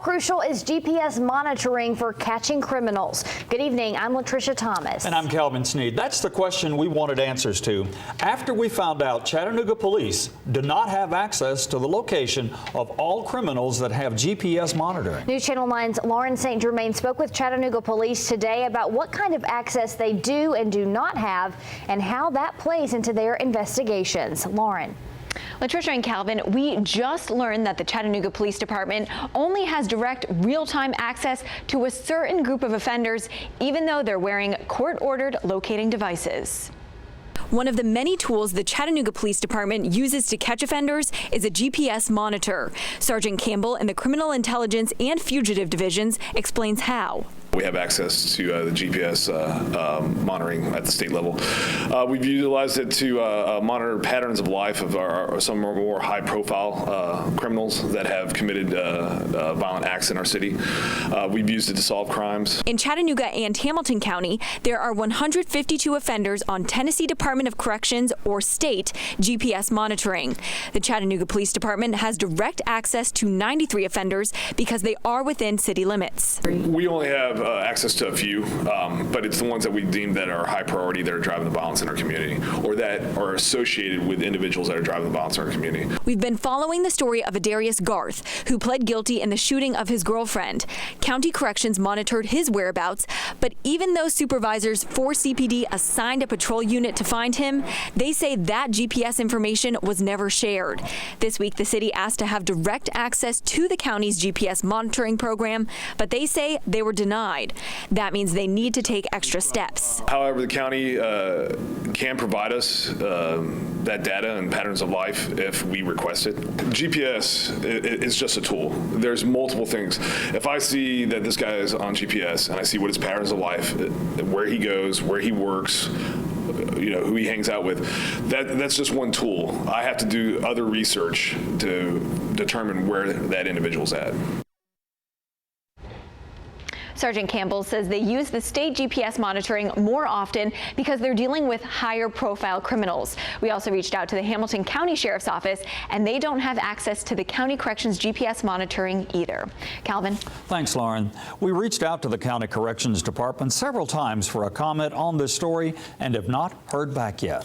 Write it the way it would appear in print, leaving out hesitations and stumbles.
crucial is GPS monitoring for catching criminals? Good evening, I'm Latricia Thomas. And I'm Calvin Sneed. That's the question we wanted answers to after we found out Chattanooga police do not have access to the location of all criminals that have GPS monitoring. News Channel 9's Lauren St. Germain spoke with Chattanooga police today about what kind of access they do and do not have and how that plays into their investigations. Lauren. Latricia and Calvin, we just learned that the Chattanooga Police Department only has direct real-time access to a certain group of offenders, even though they're wearing court-ordered locating devices. One of the many tools the Chattanooga Police Department uses to catch offenders is a GPS monitor. Sergeant Campbell in the Criminal Intelligence and Fugitive Divisions explains how. We have access to the GPS monitoring at the state level. We've utilized it to monitor patterns of life of some more high-profile criminals that have committed violent acts in our city. We've used it to solve crimes. In Chattanooga and Hamilton County, there are 152 offenders on Tennessee Department of Corrections or state GPS monitoring. The Chattanooga Police Department has direct access to 93 offenders because they are within city limits. We only have access to a few, but it's the ones that we deem that are high priority, that are driving the violence in our community, or that are associated with individuals that are driving the violence in our community. We've been following the story of Adarius Garth, who pled guilty in the shooting of his girlfriend. County Corrections monitored his whereabouts, but even though supervisors for CPD assigned a patrol unit to find him, they say that GPS information was never shared. This week, the city asked to have direct access to the county's GPS monitoring program, but they say they were denied. That means they need to take extra steps. However, the county can provide us that data and patterns of life if we request it. GPS is just a tool. There's multiple things. If I see that this guy is on GPS and I see what his patterns of life, where he goes, where he works, who he hangs out with, that's just one tool. I have to do other research to determine where that individual's at. Sergeant Campbell says they use the state GPS monitoring more often because they're dealing with higher profile criminals. We also reached out to the Hamilton County Sheriff's Office, and they don't have access to the County Corrections GPS monitoring either. Calvin. Thanks, Lauren. We reached out to the County Corrections Department several times for a comment on this story and have not heard back yet.